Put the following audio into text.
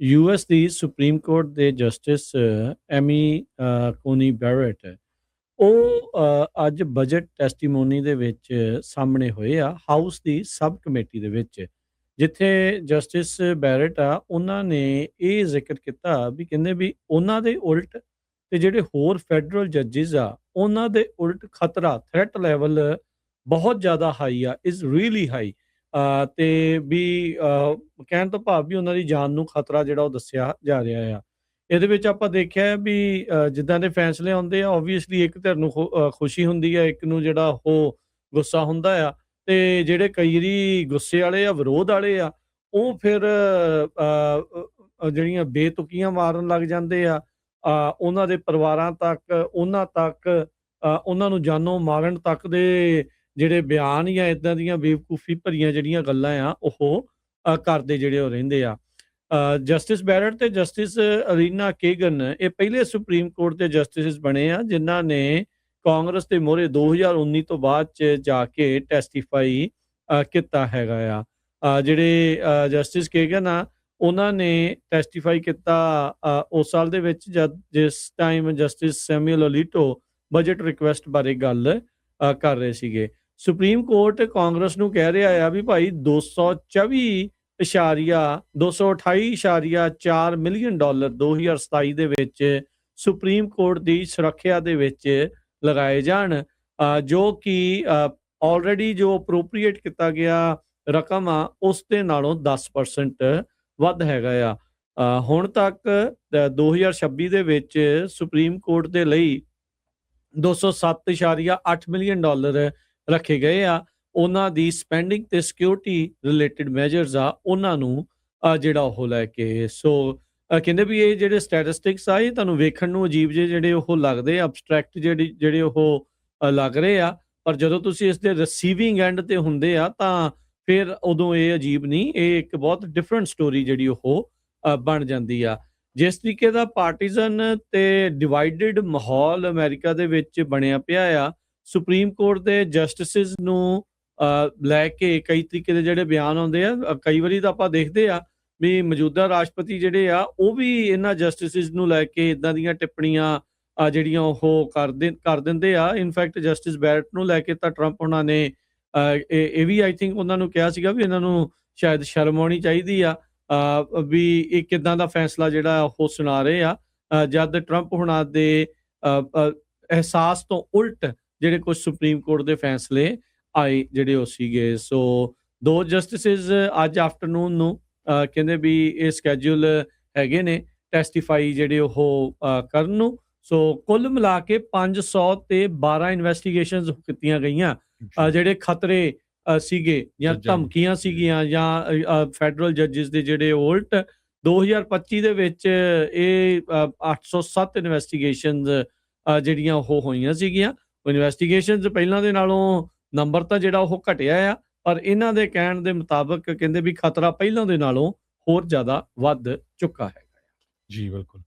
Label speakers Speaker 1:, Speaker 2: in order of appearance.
Speaker 1: US ਦੀ supreme court ਦੇ justice Ammy ਕੋਨੀ ਬੈਰਟ ਉਹ ਅੱਜ ਬਜਟ ਟੈਸਟੀਮੋਨੀ ਦੇ ਵਿੱਚ ਸਾਹਮਣੇ ਹੋਏ ਆ ਹਾਊਸ ਦੀ ਸਬ ਕਮੇਟੀ ਦੇ ਵਿੱਚ, ਜਿੱਥੇ ਜਸਟਿਸ ਬੈਰਟ ਆ ਉਹਨਾਂ ਨੇ ਇਹ ਜ਼ਿਕਰ ਕੀਤਾ ਵੀ ਕਹਿੰਦੇ ਵੀ ਉਹਨਾਂ ਦੇ ਉਲਟ ਤੇ ਜਿਹੜੇ ਹੋਰ ਫੈਡਰਲ ਜੱਜਿਸ ਆ ਉਹਨਾਂ ਦੇ ਉਲਟ ਖਤਰਾ ਥ੍ਰੈਟ ਲੈਵਲ ਬਹੁਤ ਜ਼ਿਆਦਾ ਹਾਈ ਆ, ਇਜ਼ ਰੀਅਲੀ ਹਾਈ। ਤੇ ਵੀ ਕਹਿਣ ਤੋਂ ਭਾਵ ਵੀ ਉਹਨਾਂ ਦੀ ਜਾਨ ਨੂੰ ਖਤਰਾ ਜਿਹੜਾ ਉਹ ਦੱਸਿਆ ਜਾ ਰਿਹਾ ਆ। ਇਹਦੇ ਵਿੱਚ ਆਪਾਂ ਦੇਖਿਆ ਵੀ ਜਿੱਦਾਂ ਦੇ ਫੈਸਲੇ ਆਉਂਦੇ ਆ ਓਬਵੀਅਸਲੀ ਇੱਕ ਧਿਰ ਨੂੰ ਖੁਸ਼ੀ ਹੁੰਦੀ ਹੈ, ਇੱਕ ਨੂੰ ਜਿਹੜਾ ਉਹ ਗੁੱਸਾ ਹੁੰਦਾ ਆ, ਤੇ ਜਿਹੜੇ ਕਈ ਵਾਰੀ ਗੁੱਸੇ ਵਾਲੇ ਆ ਵਿਰੋਧ ਵਾਲੇ ਆ ਉਹ ਫਿਰ ਜਿਹੜੀਆਂ ਬੇਤੁਕੀਆਂ ਮਾਰਨ ਲੱਗ ਜਾਂਦੇ ਆ, ਉਹਨਾਂ ਦੇ ਪਰਿਵਾਰਾਂ ਤੱਕ, ਉਹਨਾਂ ਤੱਕ, ਉਹਨਾਂ ਨੂੰ ਜਾਨੋਂ ਮਾਰਨ ਤੱਕ ਦੇ ਜਿਹੜੇ ਬਿਆਨ ਜਾਂ ਇਦਾਂ ਦੀਆਂ ਬੇਵਕੂਫੀ ਭਰੀਆਂ ਜਿਹੜੀਆਂ ਗੱਲਾਂ ਆ ਉਹ ਕਰਦੇ ਜਿਹੜੇ ਉਹ ਰਹਿੰਦੇ ਆ। ਜਸਟਿਸ ਬੈਰਟ ਤੇ ਜਸਟਿਸ ਅਰੀਨਾ ਕੇਗਨ ਇਹ ਪਹਿਲੇ ਸੁਪਰੀਮ ਕੋਰਟ ਦੇ ਜਸਟਿਸ ਬਣੇ ਆ ਜਿਨ੍ਹਾਂ ਨੇ ਕਾਂਗਰਸ ਦੇ ਮੋਹਰੇ 2019 ਤੋਂ ਬਾਅਦ ਚ ਜਾ ਕੇ ਟੈਸਟੀਫਾਈ ਕੀਤਾ ਹੈਗਾ ਆ। ਜਿਹੜੇ ਜਸਟਿਸ ਕੇਗਨ ਆ ਉਹਨਾਂ ਨੇ ਟੈਸਟੀਫਾਈ ਕੀਤਾ ਉਸ ਸਾਲ ਦੇ ਵਿੱਚ ਜਦ ਜਿਸ time justice Samuel Alito budget request ਬਾਰੇ ਗੱਲ ਕਰ ਰਹੇ ਸੀਗੇ। ਸੁਪਰੀਮ ਕੋਰਟ ਕਾਂਗਰਸ ਨੂੰ ਕਹਿ ਰਿਹਾ ਆ ਵੀ ਭਾਈ 228.4 ਮਿਲੀਅਨ ਡਾਲਰ 2027 ਦੇ ਵਿੱਚ ਸੁਪਰੀਮ ਕੋਰਟ ਦੀ ਸੁਰੱਖਿਆ ਦੇ ਵਿੱਚ ਲਗਾਏ ਜਾਣ, ਜੋ ਕਿ ਆਲਰੇਡੀ ਜੋ ਅਪਰੋਪਰੀਏਟ ਕੀਤਾ ਗਿਆ ਰਕਮ ਆ ਉਸ ਦੇ ਨਾਲੋਂ 10% ਵੱਧ ਹੈਗਾ ਆ। ਹੁਣ ਤੱਕ 2026 ਦੇ ਵਿੱਚ ਸੁਪਰੀਮ ਕੋਰਟ ਦੇ ਲਈ 207.8 ਮਿਲੀਅਨ ਡਾਲਰ ਰੱਖੇ ਗਏ ਆ। ਉਹਨਾਂ ਦੀ ਸਪੈਂਡਿੰਗ ਤੇ ਸਿਕਿਉਰਿਟੀ ਰਿਲੇਟਡ ਮੈਜਰਸ ਆ ਉਹਨਾਂ ਨੂੰ ਜਿਹੜਾ ਉਹ ਲੈ ਕੇ, ਸੋ ਕਹਿੰਦੇ ਵੀ ਇਹ ਜਿਹੜੇ ਸਟੈਟਿਸਟਿਕਸ ਆ ਇਹ ਤੁਹਾਨੂੰ ਵੇਖਣ ਨੂੰ ਅਜੀਬ ਜਿਹੇ ਜਿਹੜੇ ਉਹ ਲੱਗਦੇ ਆ, ਅਬਸਟਰੈਕਟ ਜਿਹੜੇ ਉਹ ਲੱਗ ਰਹੇ ਆ, ਪਰ ਜਦੋਂ ਤੁਸੀਂ ਇਸ ਦੇ ਰਿਸੀਵਿੰਗ ਐਂਡ ਤੇ ਹੁੰਦੇ ਆ ਤਾਂ ਫਿਰ ਉਦੋਂ ਇਹ ਅਜੀਬ ਨਹੀਂ, ਇਹ ਇੱਕ ਬਹੁਤ ਡਿਫਰੈਂਟ ਸਟੋਰੀ ਜਿਹੜੀ ਉਹ ਬਣ ਜਾਂਦੀ ਆ। ਜਿਸ ਤਰੀਕੇ ਦਾ ਪਾਰਟੀਜ਼ਨ ਤੇ ਡਿਵਾਈਡਡ ਮਾਹੌਲ ਅਮਰੀਕਾ ਦੇ ਵਿੱਚ ਬਣਿਆ ਪਿਆ ਆ, ਸੁਪਰੀਮ ਕੋਰਟ ਦੇ ਜਸਟਿਸਿਸ ਨੂੰ ਲੈ ਕੇ ਕਈ ਤਰੀਕੇ ਦੇ ਜਿਹੜੇ ਬਿਆਨ ਆਉਂਦੇ ਆ, ਕਈ ਵਾਰੀ ਤਾਂ ਆਪਾਂ ਦੇਖਦੇ ਆ ਵੀ ਮੌਜੂਦਾ ਰਾਸ਼ਟਰਪਤੀ ਜਿਹੜੇ ਆ ਉਹ ਵੀ ਇਹਨਾਂ ਜਸਟਿਸਿਸ ਨੂੰ ਲੈ ਕੇ ਇਦਾਂ ਦੀਆਂ ਟਿੱਪਣੀਆਂ ਜਿਹੜੀਆਂ ਉਹ ਕਰ ਦਿੰਦੇ ਆ। ਇਨਫੈਕਟ ਜਸਟਿਸ ਬੈਰਟ ਨੂੰ ਲੈ ਕੇ ਤਾਂ ਟਰੰਪ ਉਹਨਾਂ ਨੇ ਇਹ ਵੀ ਆਈ ਥਿੰਕ ਉਹਨਾਂ ਨੂੰ ਕਿਹਾ ਸੀਗਾ ਵੀ ਇਹਨਾਂ ਨੂੰ ਸ਼ਾਇਦ ਸ਼ਰਮ ਆਉਣੀ ਚਾਹੀਦੀ ਆ ਵੀ ਇਹ ਕਿੱਦਾਂ ਦਾ ਫੈਸਲਾ ਜਿਹੜਾ ਉਹ ਸੁਣਾ ਰਹੇ ਆ, ਜਦ ਟਰੰਪ ਹੁਣਾਂ ਦੇ ਅਹਿਸਾਸ ਤੋਂ ਉਲਟ ਜਿਹੜੇ ਕੁਝ ਸੁਪਰੀਮ ਕੋਰਟ ਦੇ ਫੈਸਲੇ ਆਏ ਜਿਹੜੇ ਉਹ ਸੀਗੇ। ਸੋ ਦੋ ਜਸਟਿਸਿਸ ਅੱਜ ਆਫਟਰਨੂਨ ਨੂੰ ਕਹਿੰਦੇ ਵੀ ਇਹ ਸਕੈਜੂਲ ਹੈਗੇ ਨੇ ਟੈਸਟੀਫਾਈ ਜਿਹੜੇ ਉਹ ਕਰਨ ਨੂੰ। ਸੋ ਕੁੱਲ ਮਿਲਾ ਕੇ 512 ਇਨਵੈਸਟੀਗੇਸ਼ਨਸ ਕੀਤੀਆਂ ਗਈਆਂ, ਜਿਹੜੇ ਖਤਰੇ ਸੀਗੇ ਜਾਂ ਧਮਕੀਆਂ ਸੀਗੀਆਂ ਜਾਂ ਫੈਡਰਲ ਜੱਜਿਸ ਦੇ ਜਿਹੜੇ ਉਲਟ। 2025 ਦੇ ਵਿੱਚ ਇਹ 807 ਇਨਵੈਸਟੀਗੇਸ਼ਨਸ ਜਿਹੜੀਆਂ ਉਹ ਹੋਈਆਂ ਸੀਗੀਆਂ। ਇਨਵੈਸਟੀਗੇਸ਼ਨਸ ਪਹਿਲਾਂ ਦੇ ਨਾਲੋਂ ਨੰਬਰ ਤਾਂ ਜਿਹੜਾ ਉਹ ਘਟਿਆ ਆ, ਪਰ ਇਹਨਾਂ ਦੇ ਕਹਿਣ ਦੇ ਮੁਤਾਬਕ ਕਹਿੰਦੇ ਵੀ ਖਤਰਾ ਪਹਿਲਾਂ ਦੇ ਨਾਲੋਂ ਹੋਰ ਜ਼ਿਆਦਾ ਵੱਧ ਚੁੱਕਾ ਹੈ।
Speaker 2: ਜੀ ਬਿਲਕੁਲ।